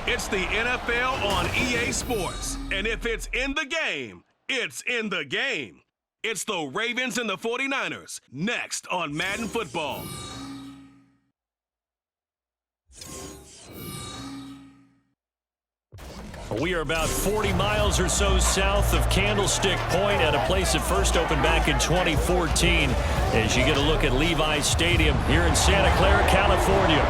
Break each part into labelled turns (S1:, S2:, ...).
S1: It's the NFL on EA Sports. And if it's in the game, it's in the game. It's the Ravens and the 49ers, next on Madden Football.
S2: We are about 40 miles or so south of Candlestick Point at a place that first opened back in 2014 as you get a look at Levi's Stadium here in Santa Clara, California.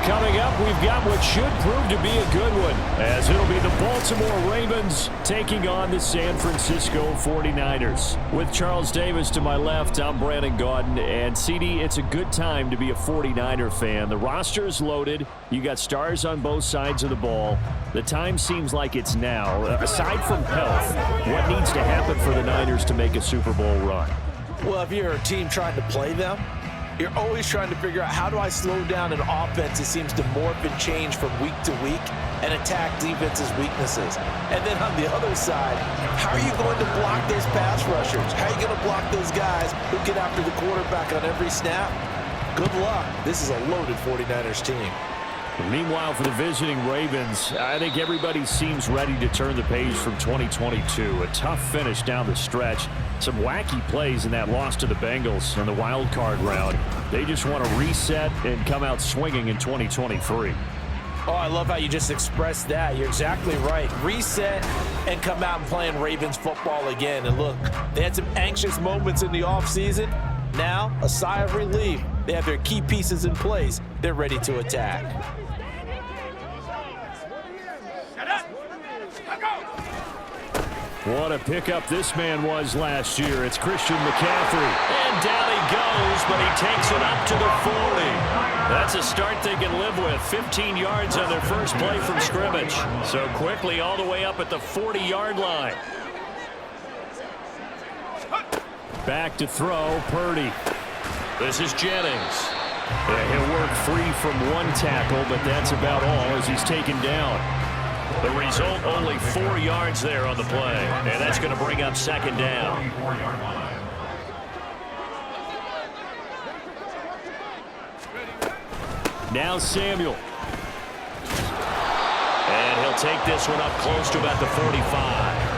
S2: Coming up, we've got what should prove to be a good one, as it'll be the Baltimore Ravens taking on the San Francisco 49ers. With Charles Davis to my left, I'm Brandon Gaudin, and CD, it's a good time to be a 49er fan. The roster is loaded. You got stars on both sides of the ball. The time seems like it's now. Aside from health, what needs to happen for the Niners to make a Super Bowl run?
S3: Well, if you're a team trying to play them, you're always trying to figure out, how do I slow down an offense that seems to morph and change from week to week and attack defense's weaknesses? And then on the other side, how are you going to block those pass rushers? How are you going to block those guys who get after the quarterback on every snap? Good luck. This is a loaded 49ers team.
S2: Meanwhile, for the visiting Ravens, I think everybody seems ready to turn the page from 2022. A tough finish down the stretch. Some wacky plays in that loss to the Bengals in the wild card round. They just want to reset and come out swinging in 2023.
S3: Oh, I love how you just expressed that. You're exactly right. Reset and come out and playing Ravens football again. And look, they had some anxious moments in the offseason. Now, a sigh of relief. They have their key pieces in place. They're ready to attack.
S2: What a pickup this man was last year. It's Christian McCaffrey. And down he goes, but he takes it up to the 40. That's a start they can live with. 15 yards on their first play from scrimmage. So quickly all the way up at the 40-yard line. Back to throw, Purdy. This is Jennings. Yeah, he'll work free from one tackle, but that's about all as he's taken down. The result, only 4 yards there on the play, and that's going to bring up second down. Now Samuel. And he'll take this one up close to about the 45.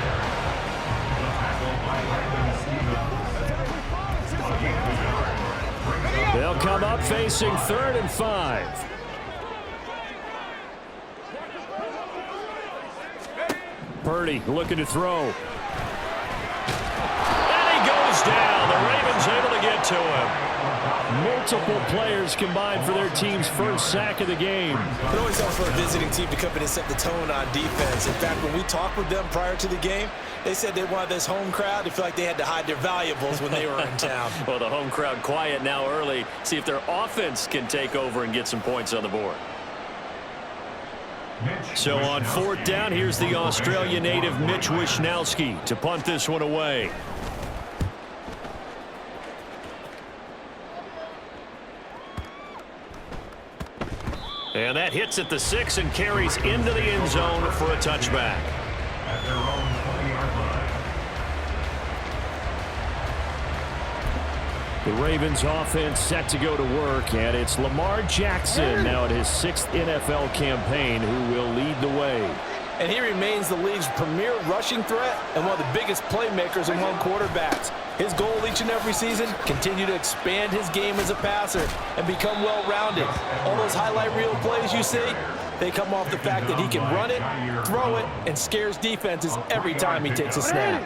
S2: They'll come up facing 3rd and 5. Purdy looking to throw. And he goes down. The Ravens able to get to him. Multiple players combined for their team's first sack of the game.
S3: It always helps for a visiting team to come in and set the tone on defense. In fact, when we talked with them prior to the game, they said they wanted this home crowd to feel like they had to hide their valuables when they were in town.
S2: Well, the home crowd quiet now early. See if their offense can take over and get some points on the board. So on 4th down, here's the Australia native Mitch Wishnowsky to punt this one away. And that hits at the 6 and carries into the end zone for a touchback. The Ravens offense set to go to work, and it's Lamar Jackson now at his 6th NFL campaign who will lead the way.
S3: And he remains the league's premier rushing threat and one of the biggest playmakers among quarterbacks. His goal each and every season, continue to expand his game as a passer and become well-rounded. All those highlight reel plays you see, they come off the fact that he can run it, throw it, and scares defenses every time he takes a snap.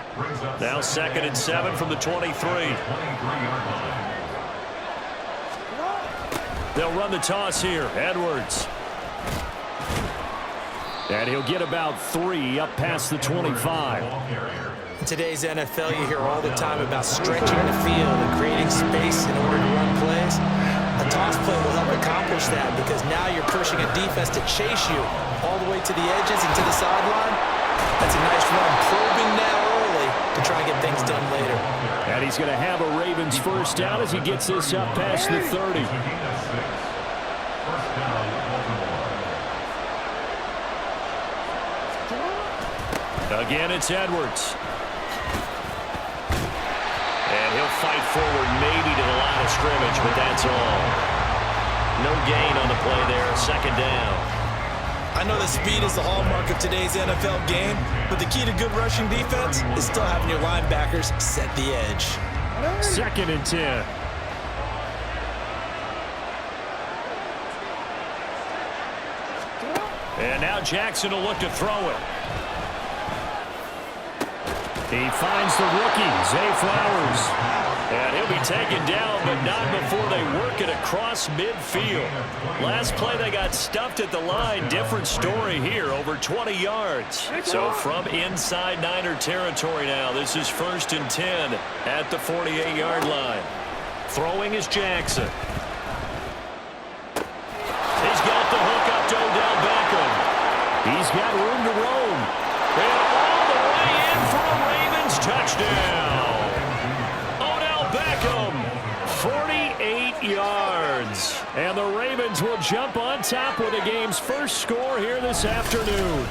S2: Now 2nd and 7 from the 23. They'll run the toss here. Edwards. And he'll get about 3 up past the 25.
S3: In today's NFL, you hear all the time about stretching the field and creating space in order to run plays. A toss play will help accomplish that because now you're pushing a defense to chase you all the way to the edges and to the sideline. That's a nice run, probing now early to try and get things done later.
S2: And he's going to have a Ravens first down as he gets this up past the 30. Again, it's Edwards. And he'll fight forward maybe to the line of scrimmage, but that's all. No gain on the play there, second down.
S3: I know that speed is the hallmark of today's NFL game, but the key to good rushing defense is still having your linebackers set the edge.
S2: 2nd and 10. And now Jackson will look to throw it. He finds the rookie, Zay Flowers. And he'll be taken down, but not before they work it across midfield. Last play, they got stuffed at the line. Different story here, over 20 yards. So from inside Niner territory now, this is 1st and 10 at the 48-yard line. Throwing is Jackson. He's got the hook up to Odell Beckham. He's got room to roam. And all the way in for a Ravens touchdown. Beckham, 48 yards. And the Ravens will jump on top with the game's first score here this afternoon.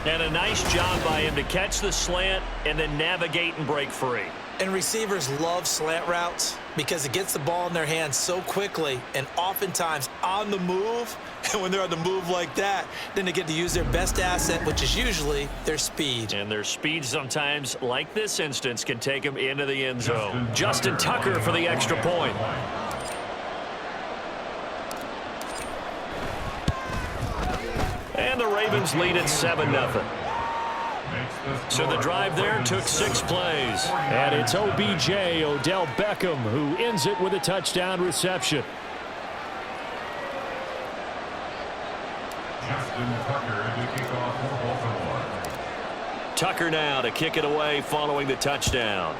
S2: And a nice job by him to catch the slant and then navigate and break free.
S3: And receivers love slant routes because it gets the ball in their hands so quickly and oftentimes on the move. And when they're on the move like that, then they get to use their best asset, which is usually their speed.
S2: And their speed sometimes, like this instance, can take them into the end zone. Justin Tucker for the extra point. And the Ravens lead at 7-0. So the drive there took 6 plays. And it's OBJ, Odell Beckham, who ends it with a touchdown reception. Tucker now to kick it away following the touchdown.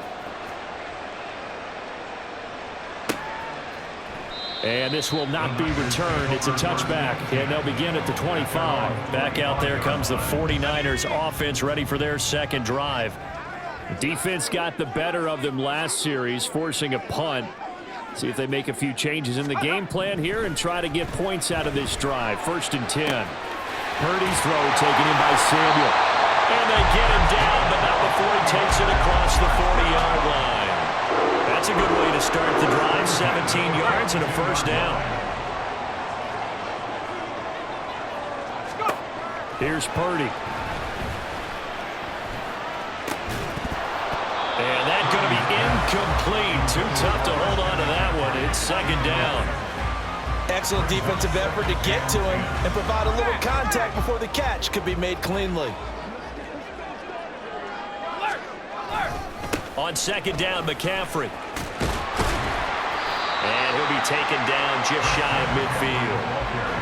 S2: And this will not be returned. It's a touchback, and they'll begin at the 25. Back out there comes the 49ers offense ready for their second drive. The defense got the better of them last series, forcing a punt. See if they make a few changes in the game plan here and try to get points out of this drive. 1st and 10. Purdy's throw taken in by Samuel. And they get him down, but not before he takes it across the 40-yard line. That's a good way to start the drive. 17 yards and a first down. Here's Purdy. And that's going to be incomplete. Too tough to hold on to that one. It's 2nd down.
S3: Excellent defensive effort to get to him and provide a little contact before the catch could be made cleanly.
S2: On 2nd down, McCaffrey. And he'll be taken down just shy of midfield.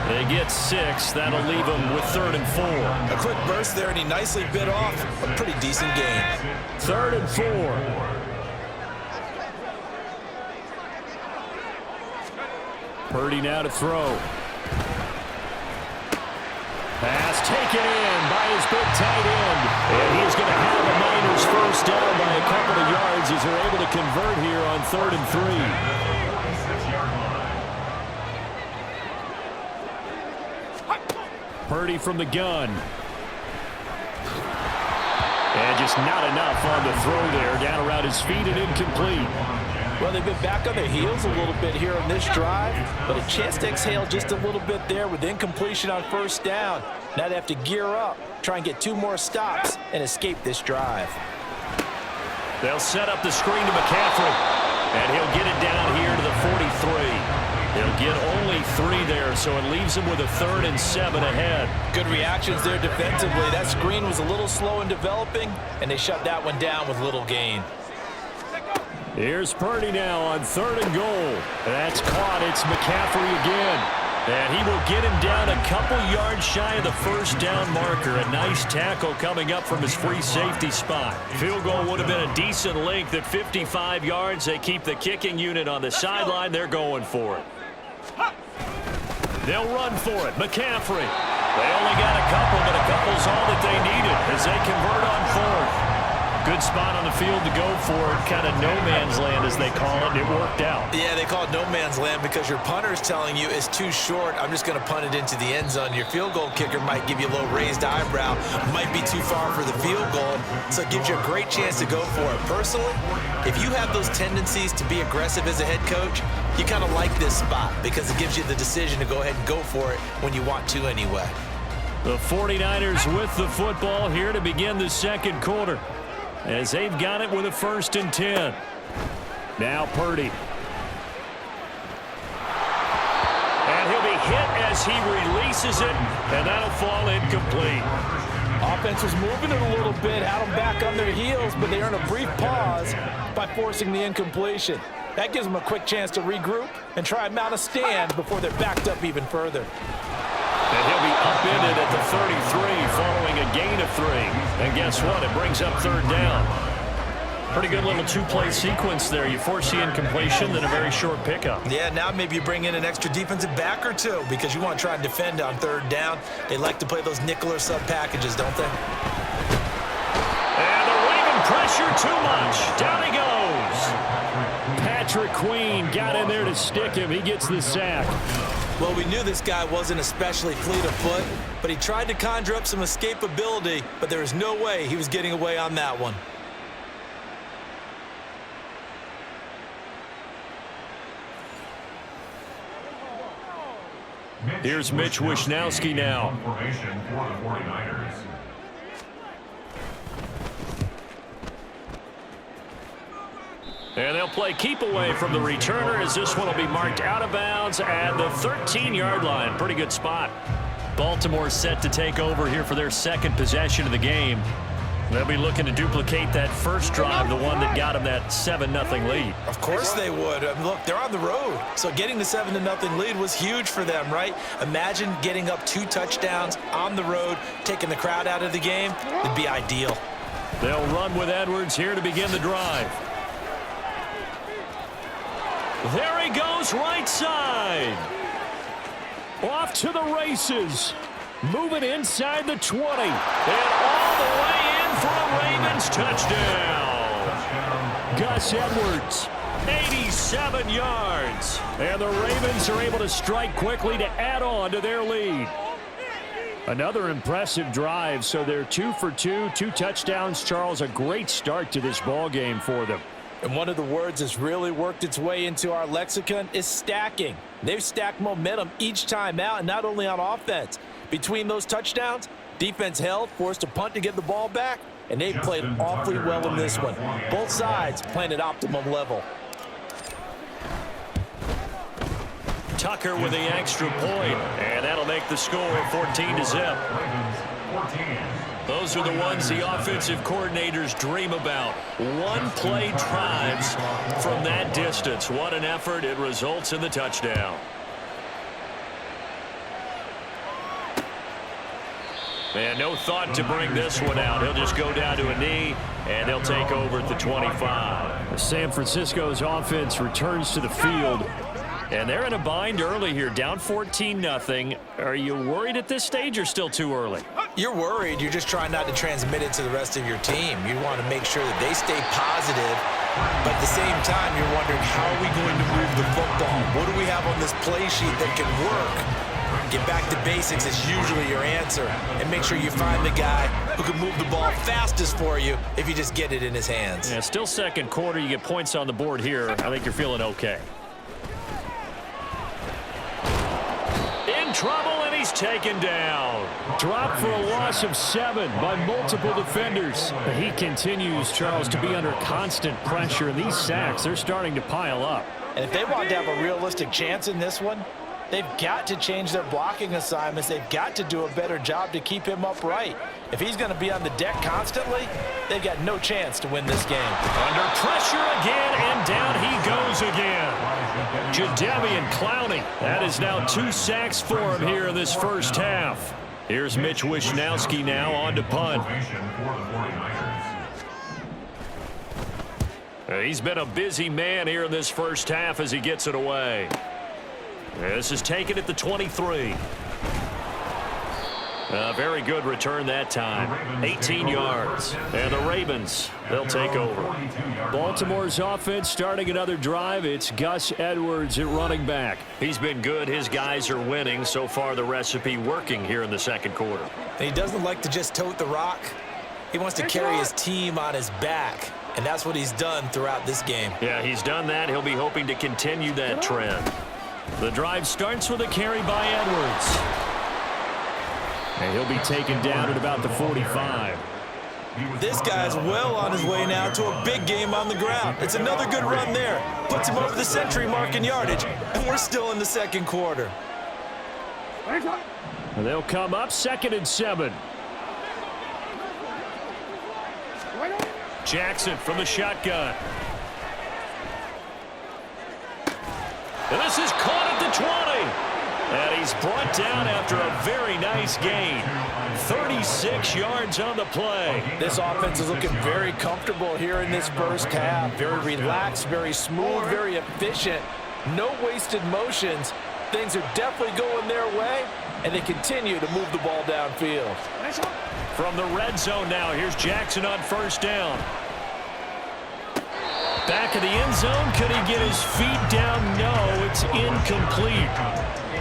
S2: They get 6. That'll leave them with 3rd and 4.
S3: A quick burst there, and he nicely bit off a pretty decent gain.
S2: 3rd and 4. Purdy now to throw. Pass taken in by his big tight end. And he's going to have a Niners first down by a couple of yards as they're able to convert here on 3rd and 3. Purdy from the gun. And just not enough on the throw there. Down around his feet and incomplete.
S3: Well, they've been back on their heels a little bit here on this drive, but a chance to exhale just a little bit there with incompletion on 1st down. Now they have to gear up, try and get 2 more stops, and escape this drive.
S2: They'll set up the screen to McCaffrey, and he'll get it down here to the 43. They'll get only 3 there, so it leaves them with a 3rd and 7 ahead.
S3: Good reactions there defensively. That screen was a little slow in developing, and they shut that one down with little gain.
S2: Here's Purdy now on 3rd and goal. That's caught. It's McCaffrey again. And he will get him down a couple yards shy of the first down marker. A nice tackle coming up from his free safety spot. Field goal would have been a decent length at 55 yards. They keep the kicking unit on the sideline. They're going for it. They'll run for it. McCaffrey. They only got a couple, but a couple's all that they needed as they convert on 4th. Good spot on the field to go for it. Kind of no man's land, as they call it. It worked out.
S3: Yeah, they call it no man's land because your punter's telling you it's too short. I'm just going to punt it into the end zone. Your field goal kicker might give you a little raised eyebrow. Might be too far for the field goal. So it gives you a great chance to go for it. Personally, if you have those tendencies to be aggressive as a head coach, you kind of like this spot because it gives you the decision to go ahead and go for it when you want to anyway.
S2: The 49ers with the football here to begin the second quarter, as they've got it with a 1st and 10. Now Purdy. And he'll be hit as he releases it, and that'll fall incomplete.
S3: Offense was moving it a little bit, had them back on their heels, but they earn a brief pause by forcing the incompletion. That gives them a quick chance to regroup and try and mount a stand before they're backed up even further.
S2: And he'll be upended at the 33 following a gain of 3. And guess what? It brings up 3rd down. Pretty good little 2-play sequence there. You force the incompletion, then a very short pickup.
S3: Yeah, now maybe you bring in an extra defensive back or two because you want to try and defend on 3rd down. They like to play those nickel or sub packages, don't they?
S2: And the Raven pressure too much. Down he goes. Patrick Queen got in there to stick him. He gets the sack.
S3: Well, we knew this guy wasn't especially fleet of foot, but he tried to conjure up some escapability, but there was no way he was getting away on that one.
S2: Here's Mitch Wishnowsky now.
S4: Formation for the 49ers.
S2: And they'll play keep away from the returner as this one will be marked out of bounds at the 13-yard line. Pretty good spot. Baltimore set to take over here for their 2nd possession of the game. They'll be looking to duplicate that first drive, the one that got them that 7-0 lead.
S3: Of course they would. I mean, look, they're on the road. So getting the 7-0 lead was huge for them, right? Imagine getting up 2 touchdowns on the road, taking the crowd out of the game. It'd be ideal.
S2: They'll run with Edwards here to begin the drive. There he goes, right side. Off to the races. Moving inside the 20. And all the way in for a Ravens touchdown. Gus Edwards, 87 yards. And the Ravens are able to strike quickly to add on to their lead. Another impressive drive, so they're 2 for 2, 2 touchdowns. Charles, a great start to this ball game for them.
S3: And one of the words that's really worked its way into our lexicon is stacking. They've stacked momentum each time out, and not only on offense. Between those touchdowns, defense held, forced a punt to get the ball back, and they played awfully well in this one. Both sides playing at optimum level.
S2: Tucker with the extra point, and that'll make the score 14-0. Those are the ones the offensive coordinators dream about. One-play drives from that distance. What an effort. It results in the touchdown. And no thought to bring this one out. He'll just go down to a knee, and they'll take over at the 25. San Francisco's offense returns to the field, and they're in a bind early here, down 14-0. Are you worried at this stage or still too early?
S3: You're worried. You're just trying not to transmit it to the rest of your team. You want to make sure that they stay positive, but at the same time, you're wondering, how are we going to move the football? What do we have on this play sheet that can work? Get back to basics is usually your answer, and make sure you find the guy who can move the ball fastest for you if you just get it in his hands.
S2: Yeah, still second quarter. You get points on the board here. I think you're feeling okay. In trouble, and he's taken down. Dropped for a loss of 7 by multiple defenders. He continues, Charles, to be under constant pressure, and these sacks, they're starting to pile up.
S3: And if they want to have a realistic chance in this one, they've got to change their blocking assignments. They've got to do a better job to keep him upright. If he's going to be on the deck constantly, they've got no chance to win this game.
S2: Under pressure again, and down he goes again. Jadeveon Clowney. That is now 2 sacks for him here in this first half. Here's Mitch Wishnowsky now on to punt. He's been a busy man here in this first half as he gets it away. This is taken at the 23. A very good return that time. 18 yards. And the Ravens, they'll take over. Baltimore's offense starting another drive. It's Gus Edwards at running back. He's been good. His guys are winning. So far, the recipe working here in the second quarter.
S3: And he doesn't like to just tote the rock. He wants to carry his team on his back. And that's what he's done throughout this game.
S2: Yeah, he's done that. He'll be hoping to continue that trend. The drive starts with a carry by Edwards. And he'll be taken down at about the 45.
S3: This guy's well on his way now to a big game on the ground. It's another good run there. Puts him over the century mark in yardage, and we're still in the second quarter.
S2: And they'll come up 2nd and 7. Jackson from the shotgun. And this is caught at the 20. And he's brought down after a very nice gain. 36 yards on the play.
S3: This offense is looking very comfortable here in this first half. Very relaxed, very smooth, very efficient. No wasted motions. Things are definitely going their way, and they continue to move the ball downfield.
S2: From the red zone now, here's Jackson on 1st down. Back of the end zone. Could he get his feet down? No, it's incomplete.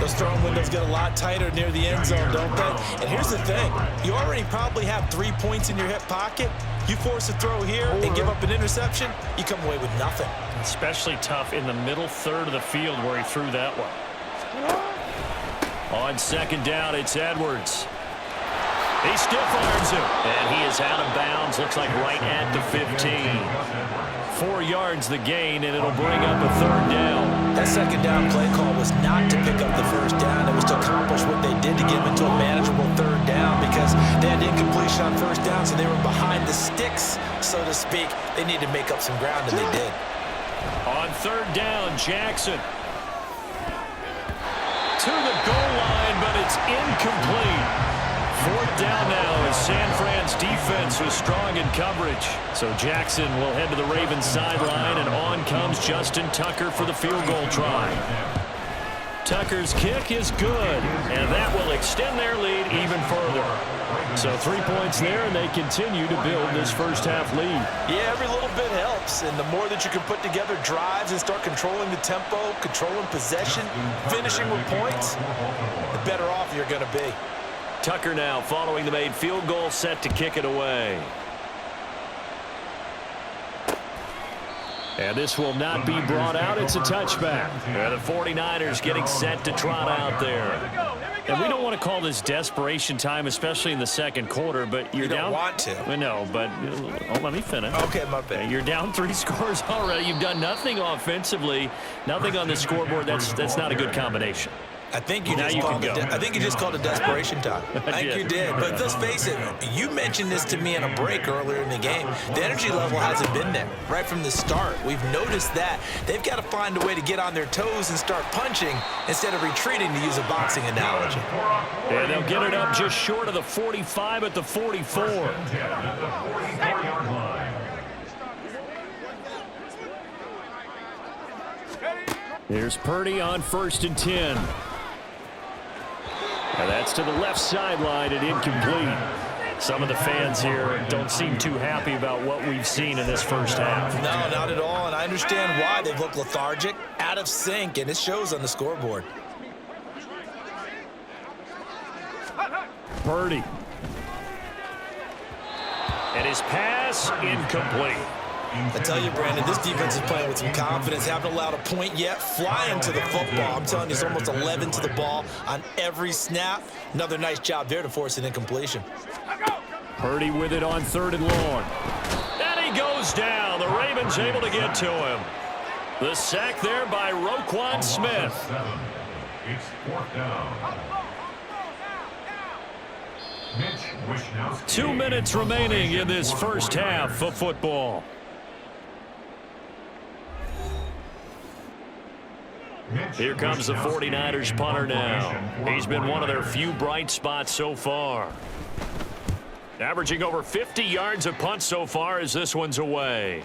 S3: Those throwing windows get a lot tighter near the end zone, don't they? And here's the thing. You already probably have 3 points in your hip pocket. You force a throw here and give up an interception, you come away with nothing.
S2: Especially tough in the middle third of the field where he threw that one. On 2nd down, it's Edwards. He stiff arms him. And he is out of bounds. Looks like right at the 15. 4 yards the gain, and it'll bring up a 3rd down.
S3: That 2nd down play call was not to pick up the 1st down. It was to accomplish what they did to get them into a manageable 3rd down because they had incompletion on 1st down, so they were behind the sticks, so to speak. They needed to make up some ground, and they did.
S2: On 3rd down, Jackson. To the goal line, but it's incomplete. 4th down now as SanFran's defense was strong in coverage. So Jackson will head to the Ravens sideline, and on comes Justin Tucker for the field goal try. Tucker's kick is good, and that will extend their lead even further. So 3 points there, and they continue to build this first half lead.
S3: Yeah, every little bit helps, and the more that you can put together drives and start controlling the tempo, controlling possession, finishing with points, the better off you're going to be.
S2: Tucker now following the made field goal, set to kick it away. And this will not be brought out. It's a touchback. And the 49ers getting set to trot out there. And we don't want to call this desperation time, especially in the second quarter, but you're down.
S3: You don't want to.
S2: No, but let me finish.
S3: Okay, my bad.
S2: You're down 3 scores already. You've done nothing offensively, nothing on the scoreboard. That's not a good combination.
S3: I think you just called it desperation time. I think you did. But let's face it, you mentioned this to me in a break earlier in the game. The energy level hasn't been there right from the start. We've noticed that. They've got to find a way to get on their toes and start punching instead of retreating, to use a boxing analogy.
S2: And they'll get it up just short of the 45 at the 44. Here's Purdy on 1st and 10. And that's to the left sideline and incomplete. Some of the fans here don't seem too happy about what we've seen in this first half.
S3: No, not at all, and I understand why. They've looked lethargic, out of sync, and it shows on the scoreboard.
S2: Purdy. And his pass incomplete.
S3: I tell you, Brandon, this defense is playing with some confidence. Haven't allowed a point yet. Flying to the football. I'm telling you, it's almost 11 to the ball on every snap. Another nice job there to force an incompletion.
S2: Purdy with it on 3rd and long. And he goes down. The Ravens able to get to him. The sack there by Roquan Smith.
S4: It's 4th down.
S2: 2 minutes remaining in this first half of football. Here comes the 49ers punter now. He's been one of their few bright spots so far. Averaging over 50 yards of punt so far as this one's away.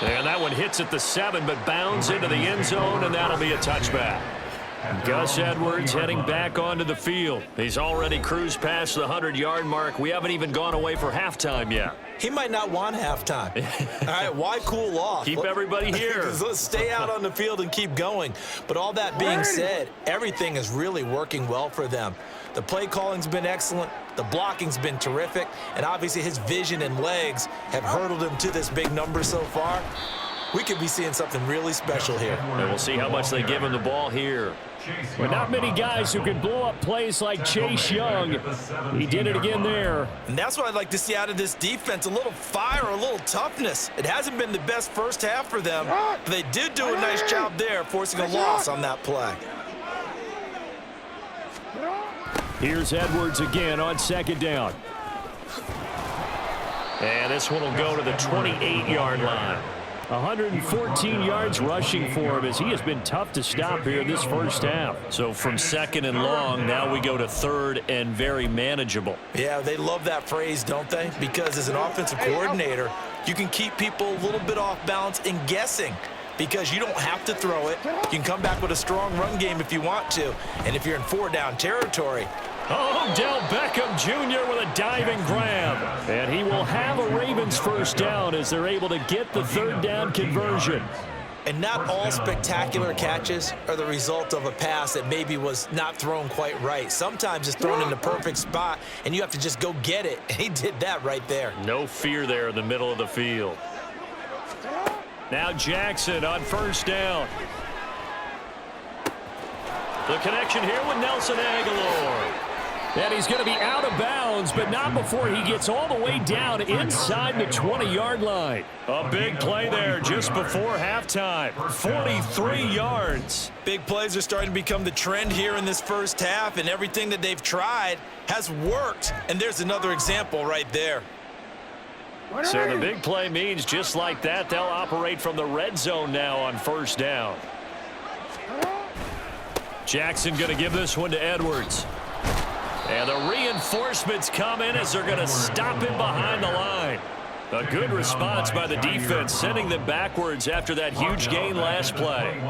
S2: And that one hits at the 7, but bounds into the end zone, and that'll be a touchback. Gus Edwards heading back onto the field. He's already cruised past the 100-yard mark. We haven't even gone away for halftime yet.
S3: He might not want halftime. All right, why cool off?
S2: Keep everybody here.
S3: Let's stay out on the field and keep going. But all that being said, everything is really working well for them. The play calling's been excellent. The blocking's been terrific. And obviously his vision and legs have hurdled him to this big number so far. We could be seeing something really special here.
S2: And we'll see how much they give him the ball here. But not many guys who can blow up plays like Chase Young. He did it again there.
S3: And that's what I'd like to see out of this defense, a little fire, a little toughness. It hasn't been the best first half for them, but they did do a nice job there, forcing a loss on that play.
S2: Here's Edwards again on second down. And this one will go to the 28-yard line. 114 yards rushing for him as he has been tough to stop here this first half. So from second and long, now we go to third and very manageable.
S3: Yeah, they love that phrase, don't they? Because as an offensive coordinator, you can keep people a little bit off balance and guessing because you don't have to throw it. You can come back with a strong run game if you want to. And if you're in four-down territory,
S2: Odell Beckham Jr. with a diving grab. And he will have a Ravens first down as they're able to get the third down conversion.
S3: and not all spectacular catches are the result of a pass that maybe was not thrown quite right. Sometimes it's thrown in the perfect spot, and you have to just go get it. And he did that right there.
S2: No fear there in the middle of the field. Now Jackson on first down. The connection here with Nelson Aguilar. And he's going to be out of bounds, but not before he gets all the way down inside the 20-yard line. A big play there just before halftime. 43 yards.
S3: Big plays are starting to become the trend here in this first half, and everything that they've tried has worked. And there's another example right there.
S2: So the big play means just like that, they'll operate from the red zone now on first down. Jackson going to give this one to Edwards. And the reinforcements come in as they're going to stop him behind the line. A good response by the defense, sending them backwards after that huge gain last play.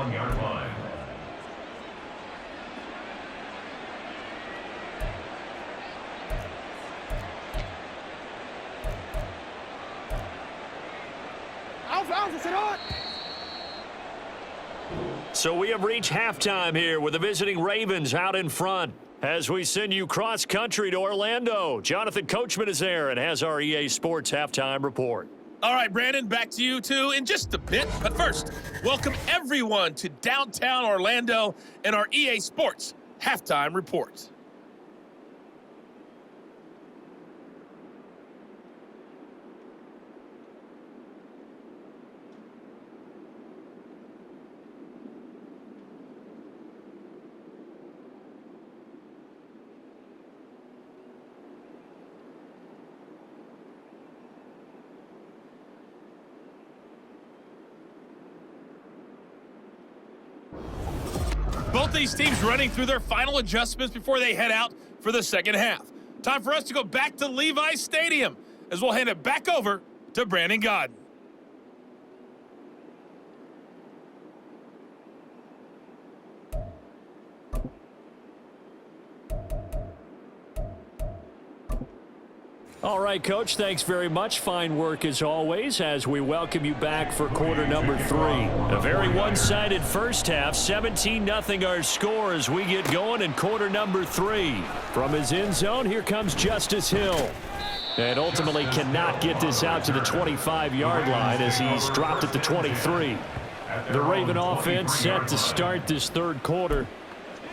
S2: So we have reached halftime here with the visiting Ravens out in front. As we send you cross-country to Orlando, Jonathan Coachman is there and has our EA Sports halftime report.
S5: All right, Brandon, back to you, too, in just a bit. But first, welcome everyone to downtown Orlando and our EA Sports halftime report. Both these teams running through their final adjustments before they head out for the second half. Time for us to go back to Levi's Stadium as we'll hand it back over to Brandon Godden.
S2: All right, Coach, thanks very much. Fine work as always as we welcome you back for quarter number 3. A very one-sided first half, 17-0 our score as we get going in quarter number 3. From his end zone, here comes Justice Hill. And ultimately cannot get this out to the 25-yard line as he's dropped at the 23. The Raven offense set to start this third quarter.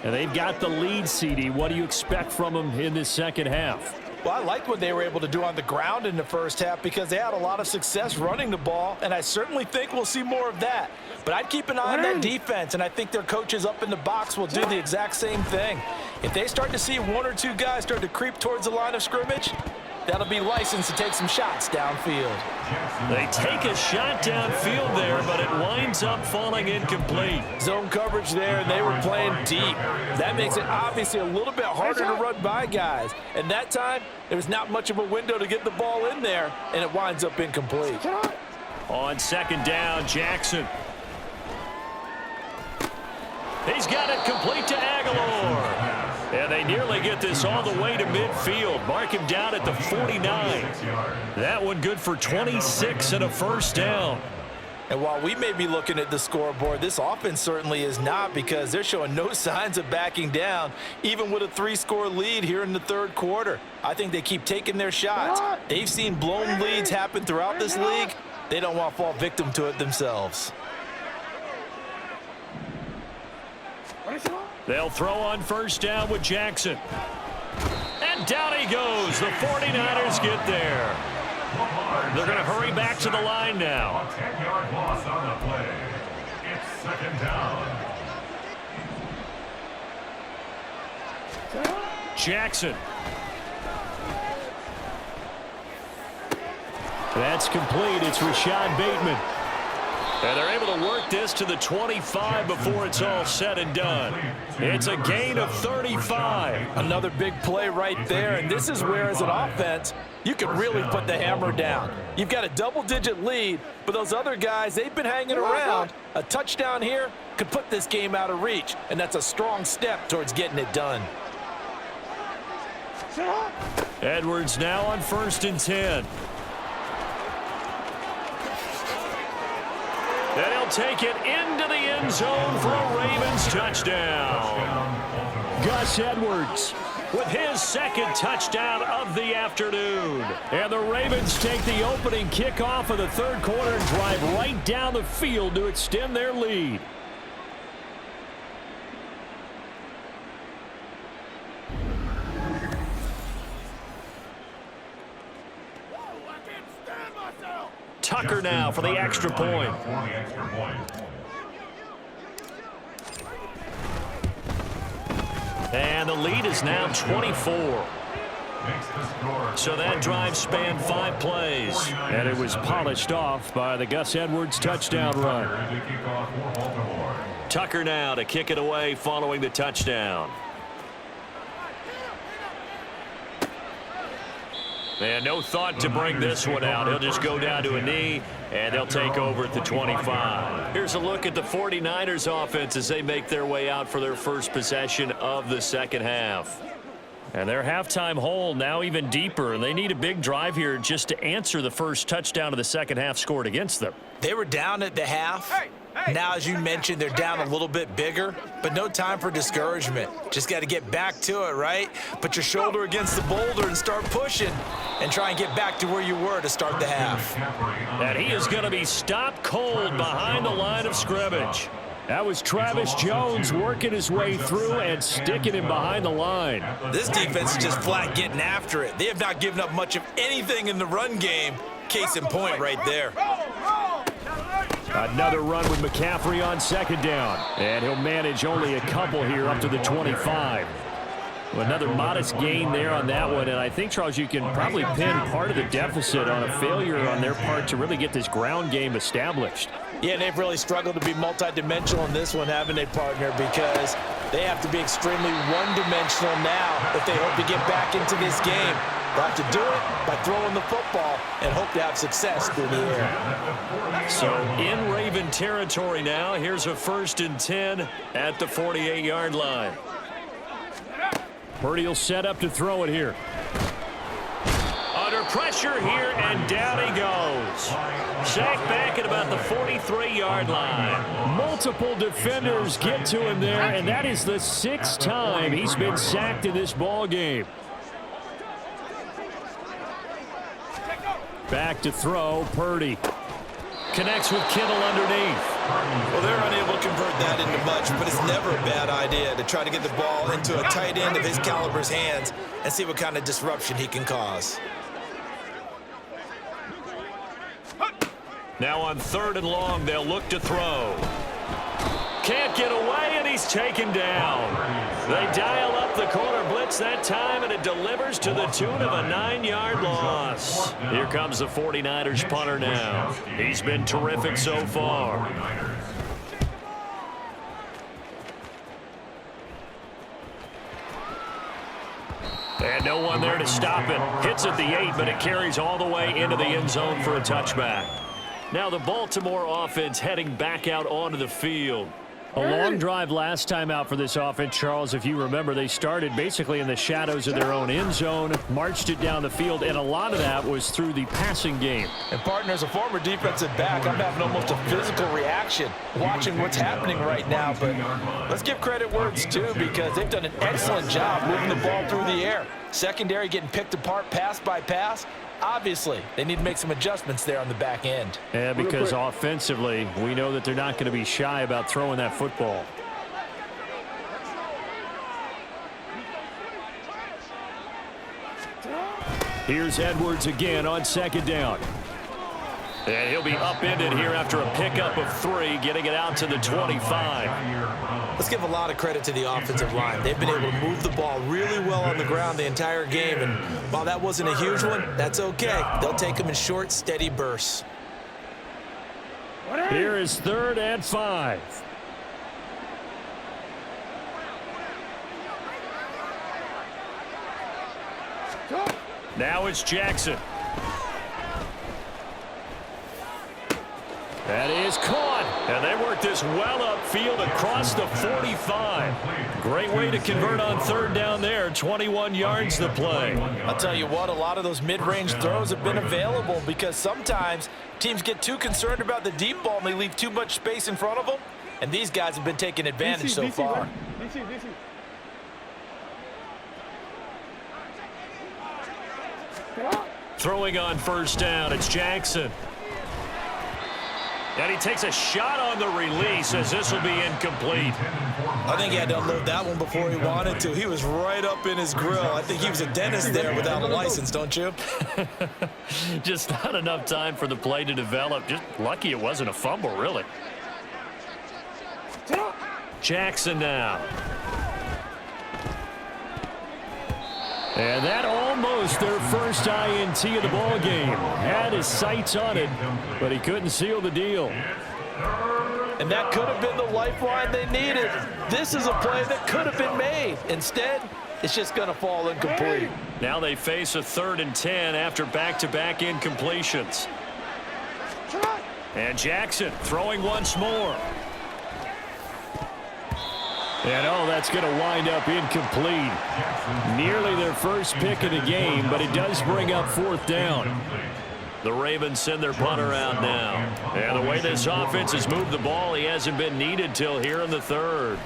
S2: And they've got the lead, CD. What do you expect from them in this second half?
S3: Well, I liked what they were able to do on the ground in the first half because they had a lot of success running the ball, and I certainly think we'll see more of that. But I'd keep an eye on that defense, and I think their coaches up in the box will do the exact same thing. If they start to see one or two guys start to creep towards the line of scrimmage, that'll be licensed to take some shots downfield.
S2: They take a shot downfield there, but it winds up falling incomplete.
S3: Zone coverage there, and they were playing deep. That makes it obviously a little bit harder to run by guys. And that time, there was not much of a window to get the ball in there, and it winds up incomplete.
S2: On second down, Jackson. He's got it complete to Aguilar. And they nearly get this all the way to midfield. Mark him down at the 49. That one good for 26 and a first down.
S3: And while we may be looking at the scoreboard, this offense certainly is not because they're showing no signs of backing down, even with a 3-score lead here in the third quarter. I think they keep taking their shots. They've seen blown leads happen throughout this league. They don't want to fall victim to it themselves.
S2: They'll throw on first down with Jackson. And down he goes. The 49ers get there. They're going to hurry back to the line now.
S4: A 10-yard loss on the play. It's second down.
S2: Jackson. That's complete. It's Rashad Bateman. And they're able to work this to the 25 before it's all said and done. It's a gain of 35.
S3: Another big play right there, and this is where, as an offense, you can really put the hammer down. You've got a double-digit lead, but those other guys, they've been hanging around. A touchdown here could put this game out of reach, and that's a strong step towards getting it done.
S2: Edwards now on 1st and 10. And he'll take it into the end zone for a Ravens touchdown. Gus Edwards with his second touchdown of the afternoon. And the Ravens take the opening kickoff of the third quarter and drive right down the field to extend their lead. Tucker now for the extra point. And the lead is now 24. So that drive spanned 5 plays. And it was polished off by the Gus Edwards touchdown run. Tucker now to kick it away following the touchdown. And no thought to bring this one out. He'll just go down to a knee, and they'll take over at the 25. Here's a look at the 49ers offense as they make their way out for their first possession of the second half. And their halftime hole now even deeper, and they need a big drive here just to answer the first touchdown of the second half scored against them.
S3: They were down at the half. Now, as you mentioned, they're down a little bit bigger, but no time for discouragement. Just got to get back to it, right? Put your shoulder against the boulder and start pushing and try and get back to where you were to start the half.
S2: And he is going to be stopped cold behind the line of scrimmage. That was Travis Jones working his way through and sticking him behind the line.
S3: This defense is just flat getting after it. They have not given up much of anything in the run game. Case in point right there.
S2: Another run with McCaffrey on second down. And he'll manage only a couple here up to the 25. Another modest gain there on that one. And I think, Charles, you can probably pin part of the deficit on a failure on their part to really get this ground game established.
S3: Yeah, they've really struggled to be multidimensional in this one, haven't they, partner? Because they have to be extremely one-dimensional now if they hope to get back into this game. They'll have to do it by throwing the football and hope to have success through the air.
S2: So in Raven territory now, here's a 1st and 10 at the 48-yard line. Purdy will set up to throw it here. Under pressure here, and down he goes. Sacked back at about the 43-yard line. Multiple defenders get to him there, and that is the 6th time he's been sacked in this ball game. Back to throw, Purdy. Connects with Kittle underneath.
S3: Well, they're unable to convert that into much, but it's never a bad idea to try to get the ball into a tight end of his caliber's hands and see what kind of disruption he can cause.
S2: Now on 3rd and long, they'll look to throw. Can't get away, and he's taken down. They dial up the corner blitz that time, and it delivers to the tune of a 9-yard loss. Here comes the 49ers punter now. He's been terrific so far. And no one there to stop it. Hits at the 8, but it carries all the way into the end zone for a touchback. Now the Baltimore offense heading back out onto the field. A long drive last time out for this offense, Charles. If you remember, they started basically in the shadows of their own end zone, marched it down the field, and a lot of that was through the passing game.
S3: And, partner, as a former defensive back, I'm having almost a physical reaction watching what's happening right now. But let's give credit where it's due, because they've done an excellent job moving the ball through the air. Secondary getting picked apart pass by pass. obviously, they need to make some adjustments there on the back end.
S2: Yeah, because offensively, we know that they're not going to be shy about throwing that football. Here's Edwards again on second down. And he'll be upended here after a pickup of 3, getting it out to the 25.
S3: Let's give a lot of credit to the offensive line. They've been able to move the ball really well on the ground the entire game, and while that wasn't a huge one, that's okay. They'll take them in short, steady bursts.
S2: Here is 3rd and 5. Now it's Jackson. That is caught, and they work this well upfield across the 45. Great way to convert on 3rd down there, 21 yards to play.
S3: I'll tell you what, a lot of those mid-range throws have been available because sometimes teams get too concerned about the deep ball and they leave too much space in front of them, and these guys have been taking advantage so far.
S2: Throwing on 1st down, it's Jackson. And he takes a shot on the release as this will be incomplete.
S3: I think he had to unload that one before he wanted to. He was right up in his grill. I think he was a dentist there without a license, don't you?
S2: Just not enough time for the play to develop. Just lucky it wasn't a fumble, really. Jackson now. And that almost their first INT of the ball game. Had his sights on it, but he couldn't seal the deal.
S3: And that could have been the lifeline they needed. This is a play that could have been made. Instead, it's just going to fall incomplete.
S2: Now they face a 3rd and 10 after back-to-back incompletions. And Jackson throwing once more. And oh, that's going to wind up incomplete. Nearly their first pick of the game, but it does bring up 4th down. The Ravens send their punter out now. And the way this offense has moved the ball, he hasn't been needed till here in the 3rd.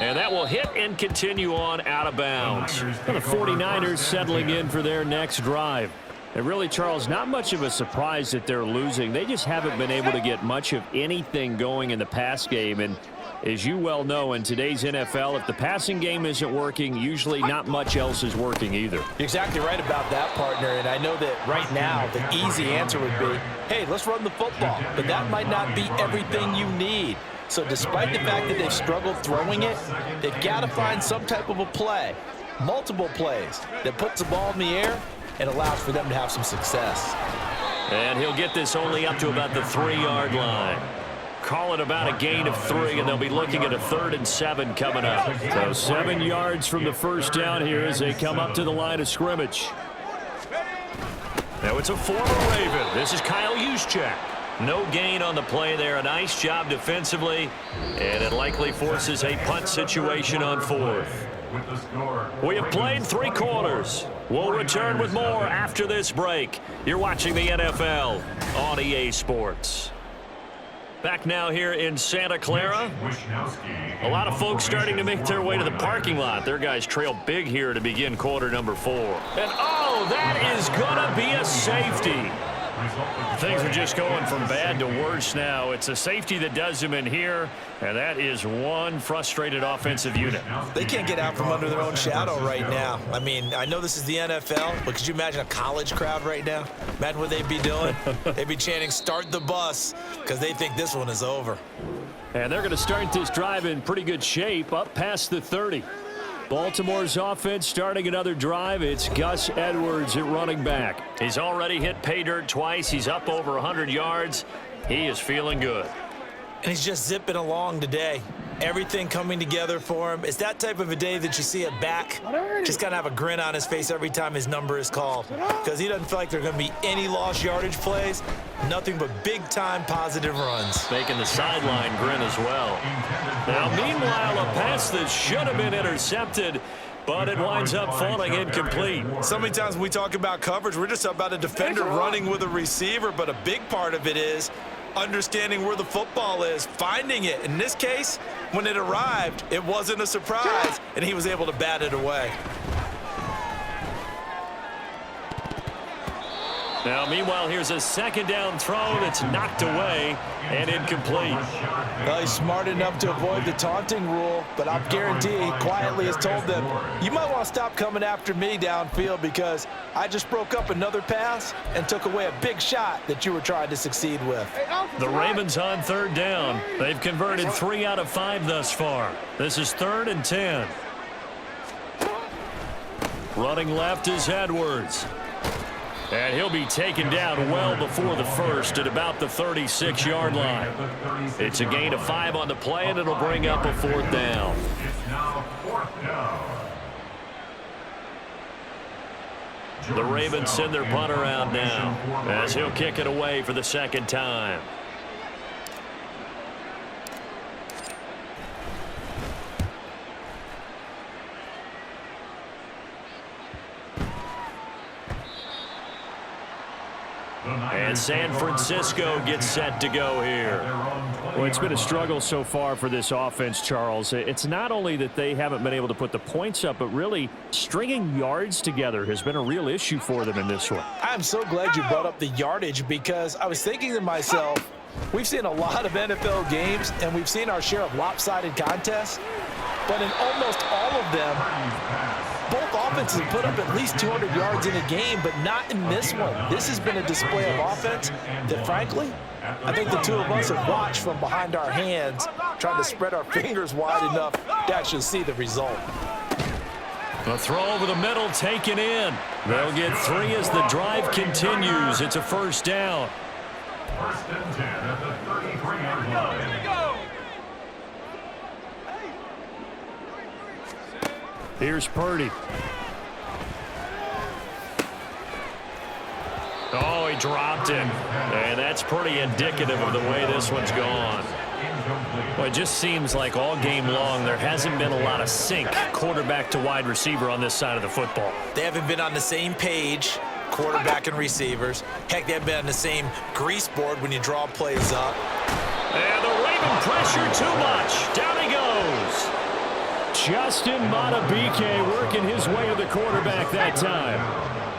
S2: And that will hit and continue on out of bounds. And the 49ers settling in for their next drive. And really, Charles, not much of a surprise that they're losing. They just haven't been able to get much of anything going in the pass game. And as you well know, in today's NFL, if the passing game isn't working, usually not much else is working either.
S3: You're exactly right about that, partner. And I know that right now the easy answer would be, hey, let's run the football. But that might not be everything you need. So despite the fact that they've struggled throwing it, they've got to find some type of a play, multiple plays, that puts the ball in the air and allows for them to have some success.
S2: And he'll get this only up to about the 3-yard line. Call it about a gain of 3, and they'll be looking at a 3rd and 7 coming up. So 7 yards from the first down here as they come up to the line of scrimmage. Now it's a former Raven. This is Kyle Juszczyk. No gain on the play there. A nice job defensively, and it likely forces a punt situation on 4th. We have played 3 quarters. We'll return with more after this break. You're watching the NFL on EA Sports. Back now here in Santa Clara. A lot of folks starting to make their way to the parking lot. Their guys trail big here to begin quarter number 4. And oh, that is gonna be a safety. Things are just going from bad to worse now. It's a safety that does them in here, and that is one frustrated offensive unit.
S3: They can't get out from under their own shadow right now. I mean, I know this is the NFL, but could you imagine a college crowd right now? Imagine what they'd be doing. They'd be chanting, "Start the bus," because they think this one is over.
S2: And they're going to start this drive in pretty good shape, up past the 30. Baltimore's offense starting another drive. It's Gus Edwards at running back. He's already hit pay dirt twice. He's up over 100 yards. He is feeling good.
S3: And he's just zipping along today. Everything coming together for him. It's that type of a day that you see a back just kind of have a grin on his face every time his number is called, because he doesn't feel like there are going to be any lost yardage plays, nothing but big-time positive runs.
S2: Making the sideline grin as well. Now, meanwhile, a pass that should have been intercepted, but it winds up falling incomplete.
S3: So many times when we talk about coverage, we're just about a defender running with a receiver, but a big part of it is understanding where the football is, finding it. In this case, when it arrived, it wasn't a surprise, and he was able to bat it away.
S2: Now, meanwhile, here's a second down throw that's knocked away and incomplete.
S3: Well, he's smart enough to avoid the taunting rule, but I'll guarantee he quietly has told them, you might want to stop coming after me downfield because I just broke up another pass and took away a big shot that you were trying to succeed with.
S2: The Ravens on third down. They've converted 3 out of 5 thus far. This is 3rd and 10. Running left is Edwards. And he'll be taken down well before the first at about the 36-yard line. It's a gain of 5 on the play, and it'll bring up a 4th down.
S4: It's now 4th down.
S2: The Ravens send their punt around now as he'll kick it away for the second time. And San Francisco gets set to go here.
S6: Well, it's been a struggle so far for this offense, Charles. It's not only that they haven't been able to put the points up, but really stringing yards together has been a real issue for them in this one.
S3: I'm so glad you brought up the yardage because I was thinking to myself, we've seen a lot of NFL games and we've seen our share of lopsided contests, but in almost all of them, both offenses put up at least 200 yards in a game, but not in this one. This has been a display of offense that, frankly, I think the two of us have watched from behind our hands, trying to spread our fingers wide enough to actually see the result.
S2: A throw over the middle taken in. They'll get 3 as the drive continues. It's a 1st down.
S4: 1st and 10 at the 33-yard line.
S6: Here's Purdy.
S2: Oh, he dropped it. And that's pretty indicative of the way this one's gone. Well, it just seems like all game long there hasn't been a lot of sync quarterback to wide receiver on this side of the football.
S3: They haven't been on the same page, quarterback and receivers. Heck, they haven't been on the same grease board when you draw plays up.
S2: And the Raven pressure too much. Down he goes.
S6: Justin Madubuike working his way to the quarterback that time.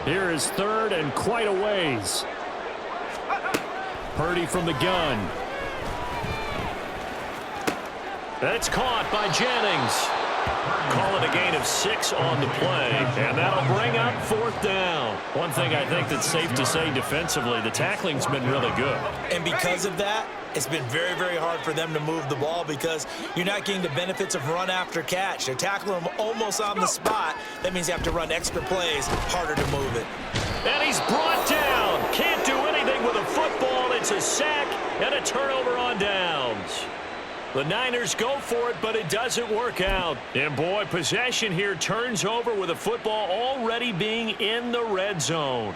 S6: Here is 3rd and quite a ways. Purdy from the gun.
S2: That's caught by Jennings. Call it a gain of 6 on the play, and that'll bring up 4th down. One thing I think that's safe to say defensively, the tackling's been really good.
S3: And because of that, it's been very, very hard for them to move the ball because you're not getting the benefits of run after catch. They're tackling them almost on the spot. That means you have to run extra plays, harder to move it.
S2: And he's brought down. Can't do anything with a football. It's a sack and a turnover on downs. The Niners go for it, but it doesn't work out. And, boy, possession here turns over with a football already being in the red zone.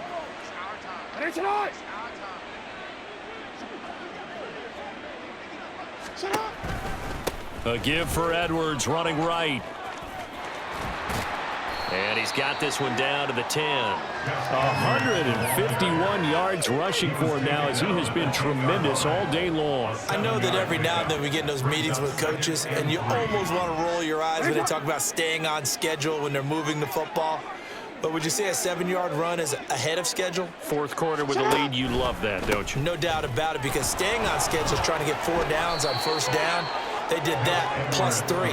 S2: A give for Edwards running right. And he's got this one down to the 10.
S6: 151 yards rushing for him now as he has been tremendous all day long.
S3: I know that every now and then we get in those meetings with coaches and you almost want to roll your eyes when they talk about staying on schedule when they're moving the football. But would you say a 7-yard run is ahead of schedule?
S6: 4th quarter with a lead, you love that, don't you?
S3: No doubt about it, because staying on schedule is trying to get 4 downs on 1st down. They did that plus 3.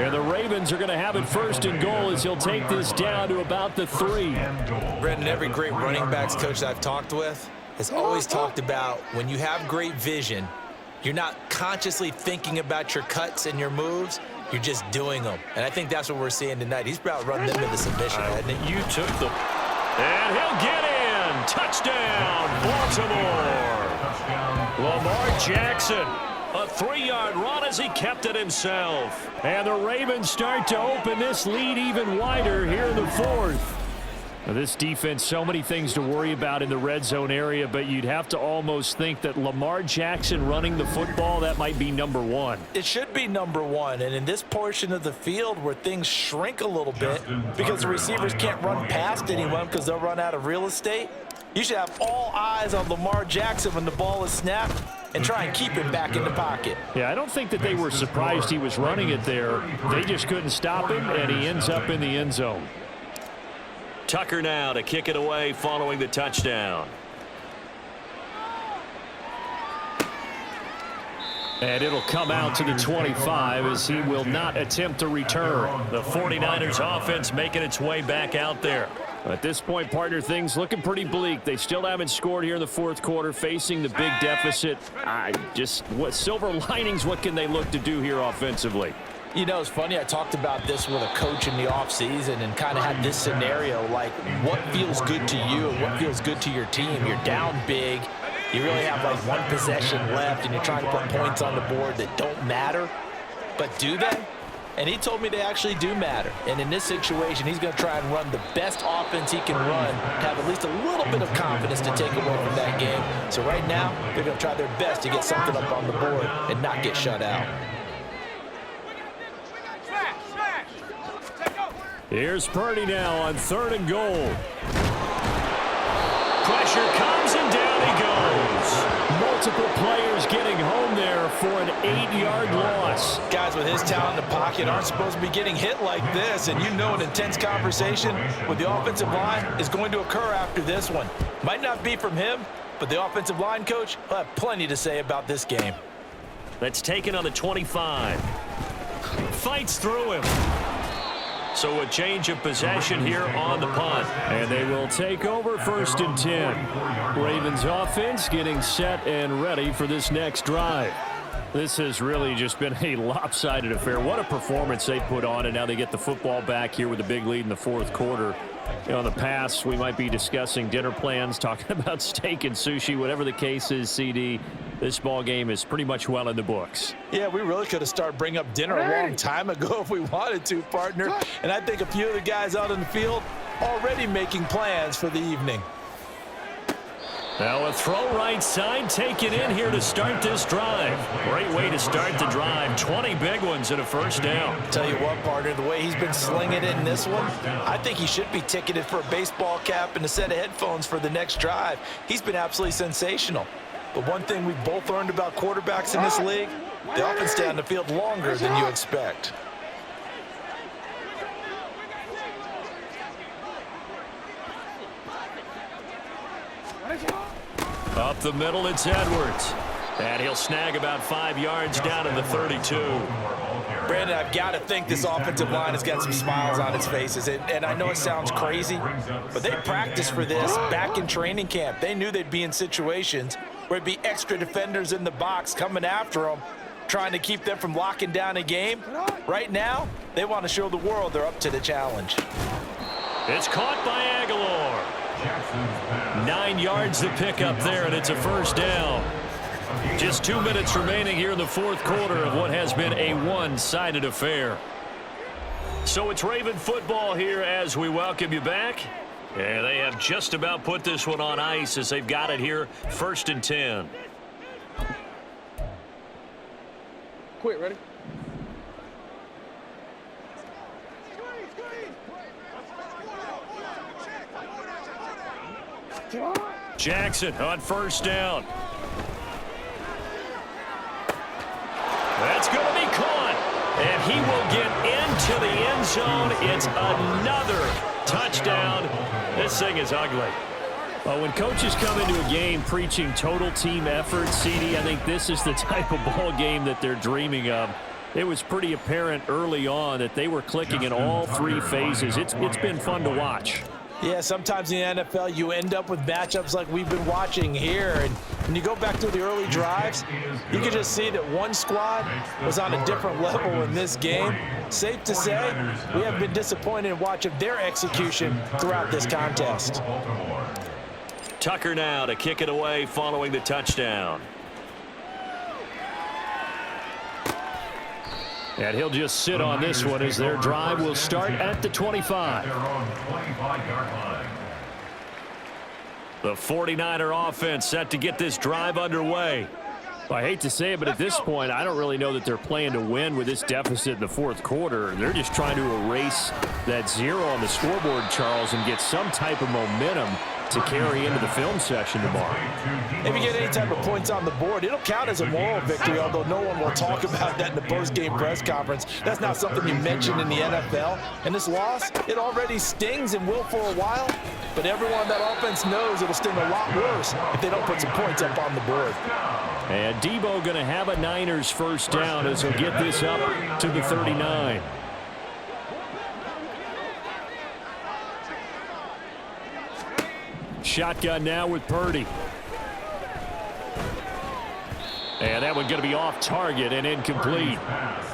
S6: And the Ravens are going to have it 1st and goal as he'll take this down to about the 3.
S3: Brendan, every great running backs coach I've talked with has always talked about when you have great vision, you're not consciously thinking about your cuts and your moves. You're just doing them. And I think that's what we're seeing tonight. He's about running them into submission, hasn't he?
S2: You took the... And he'll get in. Touchdown, Baltimore. Lamar Jackson. A 3-yard run as he kept it himself.
S6: And the Ravens start to open this lead even wider here in the 4th. Now, this defense, so many things to worry about in the red zone area, but you'd have to almost think that Lamar Jackson running the football, that might be number 1.
S3: It should be number 1, and in this portion of the field where things shrink a little bit because the receivers can't run past anyone because they'll run out of real estate, You should have all eyes on Lamar Jackson when the ball is snapped and try and keep him back in the pocket.
S6: Yeah, I don't think that they were surprised he was running it there. They just couldn't stop him, and he ends up in the end zone.
S2: Tucker now to kick it away following the touchdown.
S6: And it'll come out to the 25 as he will not attempt to return.
S2: The 49ers offense making its way back out there.
S6: At this point, partner, things looking pretty bleak. They still haven't scored here in the fourth quarter, facing the big deficit. What silver linings, what can they look to do here offensively?
S3: You know, it's funny, I talked about this with a coach in the offseason and kind of had this scenario, like what feels good to you and what feels good to your team. You're down big. You really have like one possession left and you're trying to put points on the board that don't matter. But do they? And he told me they actually do matter. And in this situation, he's going to try and run the best offense he can run, have at least a little bit of confidence to take away from that game. So right now, they're going to try their best to get something up on the board and not get shut out.
S6: Here's Purdy now on 3rd and goal.
S2: Pressure comes and down he goes.
S6: Multiple players getting home there for an 8-yard loss.
S3: Guys with his talent in the pocket aren't supposed to be getting hit like this, and you know an intense conversation with the offensive line is going to occur after this one. Might not be from him, but the offensive line coach will have plenty to say about this game.
S2: That's taken on the 25. Fights through him. So a change of possession here on the punt.
S6: And they will take over 1st and 10. Ravens offense getting set and ready for this next drive. This has really just been a lopsided affair. What a performance they put on, and now they get the football back here with a big lead in the fourth quarter. You know, in the past, we might be discussing dinner plans, talking about steak and sushi, whatever the case is, CD. This ball game is pretty much well in the books.
S3: Yeah, we really could have started bringing up dinner a long time ago if we wanted to, partner. And I think a few of the guys out in the field already making plans for the evening.
S2: Now a throw right side taken in here to start this drive. Great way to start the drive. 20 big ones and a first down.
S3: Tell you what, partner, the way he's been slinging it in this one, I think he should be ticketed for a baseball cap and a set of headphones for the next drive. He's been absolutely sensational. But one thing we've both learned about quarterbacks in this league, they often stay on the field longer than you expect.
S2: Up the middle, it's Edwards. And he'll snag about 5 yards down in the 32.
S3: Brandon, I've got to think this offensive line has got some smiles on its faces. And I know it sounds crazy, but they practiced for this back in training camp. They knew they'd be in situations where it'd be extra defenders in the box coming after them, trying to keep them from locking down a game. Right now, they want to show the world they're up to the challenge.
S2: It's caught by Aguilar. 9 yards to pick up there, and it's a first down. Just 2 minutes remaining here in the fourth quarter of what has been a one-sided affair. So it's Raven football here as we welcome you back. And they have just about put this one on ice as they've got it here, 1st and 10.
S7: Quit, ready?
S2: Jackson on first down. That's going to be caught. And he will get into the end zone. It's another touchdown. This thing is ugly.
S6: Well, when coaches come into a game preaching total team effort, CD, I think this is the type of ball game that they're dreaming of. It was pretty apparent early on that they were clicking in all 3 phases. It's been fun to watch.
S3: Yeah, sometimes in the NFL you end up with matchups like we've been watching here. And when you go back to the early drives, you can just see that one squad was on a different level in this game. Safe to say, we have been disappointed in watching their execution throughout this contest.
S2: Tucker now to kick it away following the touchdown.
S6: And he'll just sit on this one as their drive will start at the 25.
S2: The 49er offense set to get this drive underway.
S6: I hate to say it, but at this point, I don't really know that they're playing to win with this deficit in the fourth quarter. They're just trying to erase that 0 on the scoreboard, Charles, and get some type of momentum to carry into the film session tomorrow.
S3: If you get any type of points on the board, it'll count as a moral victory, although no one will talk about that in the post-game press conference. That's not something you mention in the NFL. And this loss, it already stings and will for a while, but everyone on that offense knows it'll sting a lot worse if they don't put some points up on the board.
S6: And Debo going to have a Niners first down as he'll get this up to the 39. Shotgun now with Purdy. And that one going to be off target and incomplete.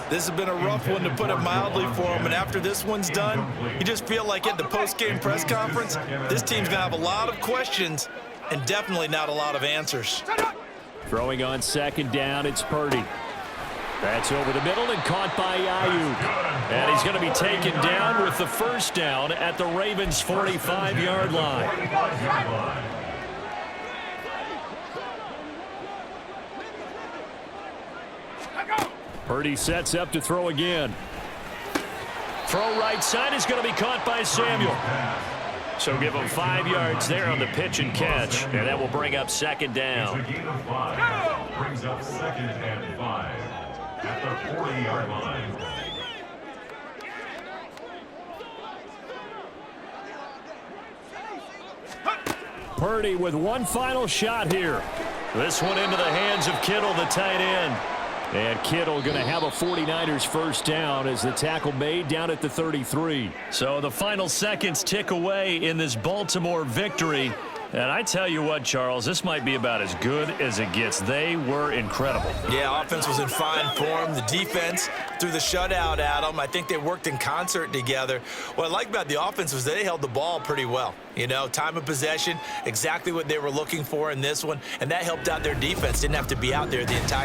S3: This has been a rough one, to put it mildly, for him. And after this one's done, you just feel like at the post-game press conference, this team's going to have a lot of questions and definitely not a lot of answers.
S6: Throwing on second down, it's Purdy. That's over the middle and caught by Ayuk. And he's going to be taken down with the first down at the Ravens' 45-yard line. Purdy sets up to throw again. Throw right side is going to be caught by Samuel. So give him 5 yards there on the pitch and catch. And that will bring up second down.
S4: It's a gain of 5. Brings up 2nd and 5 at the 40-yard line.
S6: Purdy with one final shot here. This one into the hands of Kittle, the tight end. And Kittle going to have a 49ers first down as the tackle made down at the 33. So the final seconds tick away in this Baltimore victory. And I tell you what, Charles, this might be about as good as it gets. They were incredible.
S3: Yeah, offense was in fine form. The defense threw the shutout at them. I think they worked in concert together. What I like about the offense was they held the ball pretty well. You know, time of possession, exactly what they were looking for in this one. And that helped out their defense. Didn't have to be out there the entire